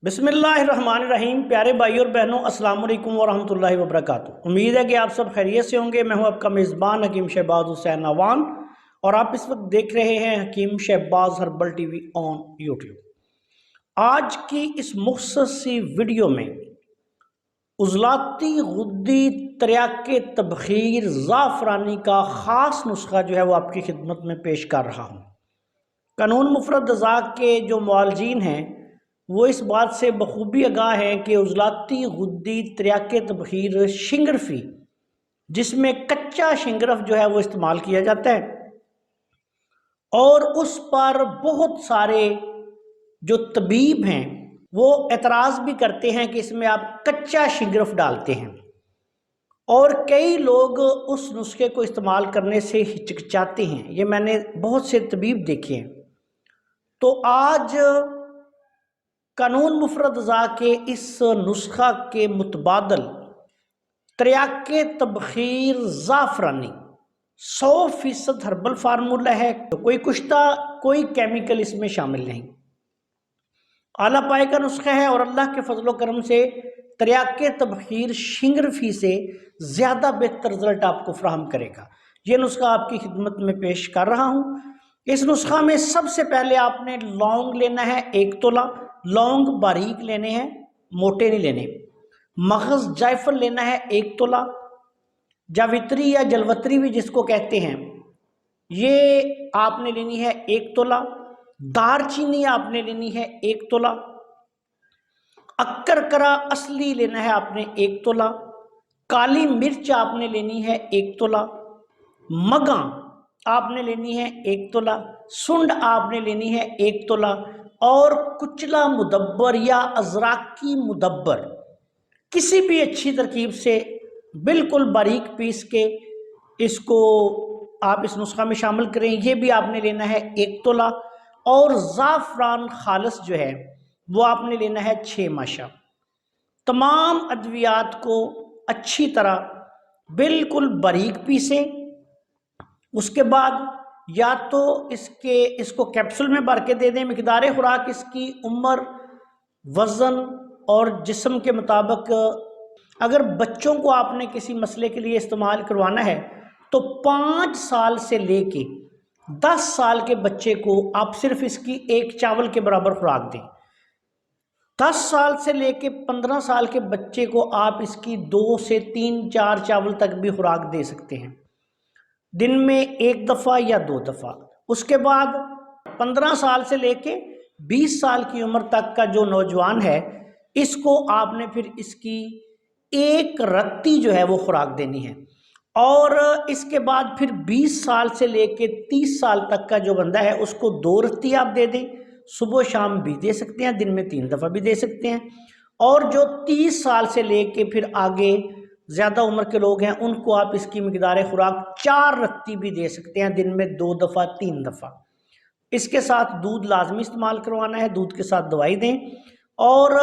बिस्मिल्लाहिर्रहमानिर्रहीम। प्यारे भाई और बहनों, अस्सलाम वालेकुम वरहमतुल्लाहि वबरकातुहू। उम्मीद है कि आप सब खैरियत से होंगे। मैं हूं आपका मेज़बान हकीम शहबाज हुसैन अवान और आप इस वक्त देख रहे हैं Hakeem Shahbaz herbal TV on YouTube. आज की इस मुख्तसर सी वीडियो में उज़लाती गुद्दी तरियाके तबखीर ज़ाफ़रानी का ख़ास नुस्खा जो है वो आपकी खिदमत में पेश कर रहा हूँ। कानून मुफरद ग़ज़ा के जो मुआलजीन हैं वो इस बात से बखूबी आगाह हैं कि उज़लाती गुद्दी तरियाके तबखीर शिंगरफी, जिसमें कच्चा शिंगरफ जो है वो इस्तेमाल किया जाता है, और उस पर बहुत सारे जो तबीब हैं वो एतराज़ भी करते हैं कि इसमें आप कच्चा शिंगरफ डालते हैं, और कई लोग उस नुस्खे को इस्तेमाल करने से हिचकिचाते हैं। ये मैंने बहुत से तबीब देखे हैं। तो आज कानून मुफरद ग़ज़ा के इस नुस्खा के मुतबादल तरियाके तबखीर ज़ाफ़रानी 100% हर्बल फार्मूला है। तो कोई कुश्ता कोई केमिकल इसमें शामिल नहीं, आला पाए का नुस्खा है और अल्लाह के फजलो करम से तरियाके तबखीर शिंगरफी से ज़्यादा बेहतर रिजल्ट आपको फराहम करेगा। ये नुस्खा आपकी खिदमत में पेश कर रहा हूँ। इस नुस्खा में सबसे पहले आपने लौंग लेना है 1 तोला। लौंग बारीक लेने हैं, मोटे नहीं लेने। मगज़ जायफल लेना है 1 तोला। जावित्री या जलवत्री भी जिसको कहते हैं, ये आपने लेनी है 1 तोला। दारचीनी आपने लेनी है 1 तोला। अक्करकरा असली लेना है आपने 1 तोला। काली मिर्च आपने लेनी है 1 तोला। मगा आपने लेनी है 1 तोला। सुंड आपने लेनी है 1 तोला। और कुचला मुदब्बर या अजराकी मुदब्बर किसी भी अच्छी तरकीब से बिल्कुल बारीक पीस के इसको आप इस नुस्खा में शामिल करें। ये भी आपने लेना है 1 तोला। और ज़ाफ़रान खालिस जो है वो आपने लेना है 6 माशा। तमाम अद्वियात को अच्छी तरह बिल्कुल बारीक पीसें। उसके बाद या तो इसको कैप्सूल में भर के दे दें। मिक़दार खुराक इसकी उम्र, वज़न और जिस्म के मुताबिक, अगर बच्चों को आपने किसी मसले के लिए इस्तेमाल करवाना है तो 5 साल से लेके 10 साल के बच्चे को आप सिर्फ इसकी 1 चावल के बराबर खुराक दें। 10 साल से लेके 15 साल के बच्चे को आप इसकी 2 से 3-4 चावल तक भी खुराक दे सकते हैं, दिन में 1 दफ़ा या 2 दफ़ा। उसके बाद 15 साल से लेके 20 साल की उम्र तक का जो नौजवान है, इसको आपने फिर इसकी 1 रत्ती जो है वो खुराक देनी है। और इसके बाद फिर 20 साल से लेके 30 साल तक का जो बंदा है उसको 2 रत्ती आप दे दें। सुबह शाम भी दे सकते हैं, दिन में 3 दफ़ा भी दे सकते हैं। और जो 30 साल से लेके फिर आगे ज़्यादा उम्र के लोग हैं, उनको आप इसकी मिक़दार खुराक 4 रत्ती भी दे सकते हैं, दिन में 2 दफ़ा 3 दफ़ा। इसके साथ दूध लाजमी इस्तेमाल करवाना है, दूध के साथ दवाई दें। और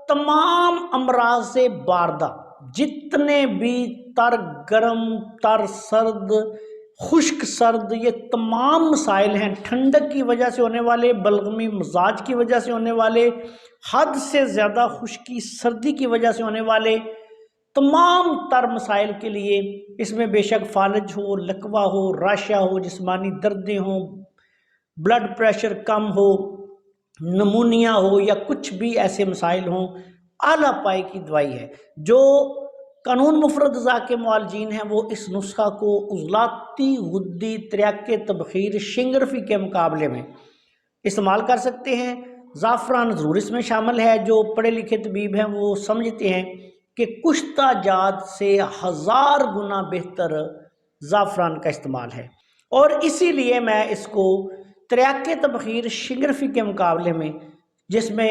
तमाम अमराज से बारदा, जितने भी तर गर्म, तर सर्द, खुश्क सर्द, ये तमाम मसाइल हैं, ठंडक की वजह से होने वाले, बलगमी मिजाज की वजह से होने वाले, हद से ज़्यादा खुश्की सर्दी की वजह से होने वाले तमाम तर मसाइल के लिए इसमें बेशक फालज हो, लकवा हो, राशा हो, जिस्मानी दर्दें हों, ब्लड प्रेशर कम हो, नमूनिया हो, या कुछ भी ऐसे मसाइल हों, आला पाए की दवाई है। जो कानून मुफरद ग़ज़ा के मुआलजीन हैं वो इस नुस्खा को उज़लाती गुद्दी तरियाके तबखीर शिंगरफी के मुकाबले में इस्तेमाल कर सकते हैं। ज़ाफ़रान ज़रूर इसमें शामिल है। जो पढ़े लिखे तबीब हैं वो समझते हैं कि कुश्ता जात से 1000 गुना बेहतर ज़ाफ़रान का इस्तेमाल है, और इसीलिए मैं इसको तरियाके तबखीर शिंगरफी के मुकाबले में, जिसमें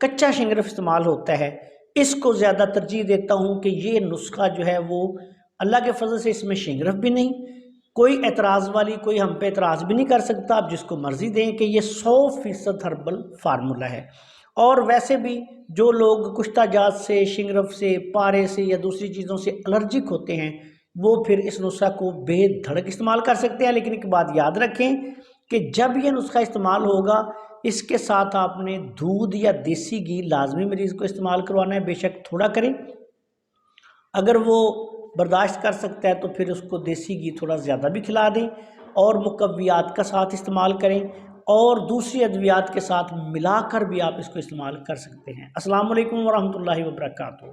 कच्चा शिंगरफ इस्तेमाल होता है, इसको ज़्यादा तरजीह देता हूँ कि ये नुस्खा जो है वो अल्लाह के फजल से इसमें शिंगरफ भी नहीं, कोई एतराज़ वाली, कोई हम पे एतराज़ भी नहीं कर सकता। आप जिसको मर्ज़ी दें कि ये 100% हर्बल फार्मूला है। और वैसे भी जो लोग कुश्ता जात से, शिंगरफ से, पारे से या दूसरी चीज़ों से एलर्जिक होते हैं, वो फिर इस नुस्खा को बेधड़क इस्तेमाल कर सकते हैं। लेकिन एक बात याद रखें कि जब ये नुस्खा इस्तेमाल होगा اس کے ساتھ آپ نے دودھ یا دیسی گھی لازمی مریض کو استعمال کروانا ہے، بے شک تھوڑا کریں، اگر وہ برداشت کر سکتا ہے تو پھر اس کو دیسی گھی تھوڑا زیادہ بھی کھلا دیں، اور مقویات کا ساتھ استعمال کریں، اور دوسری ادویات کے ساتھ ملا کر بھی آپ اس کو استعمال کر سکتے ہیں۔ السلام علیکم ورحمۃ اللہ وبرکاتہ۔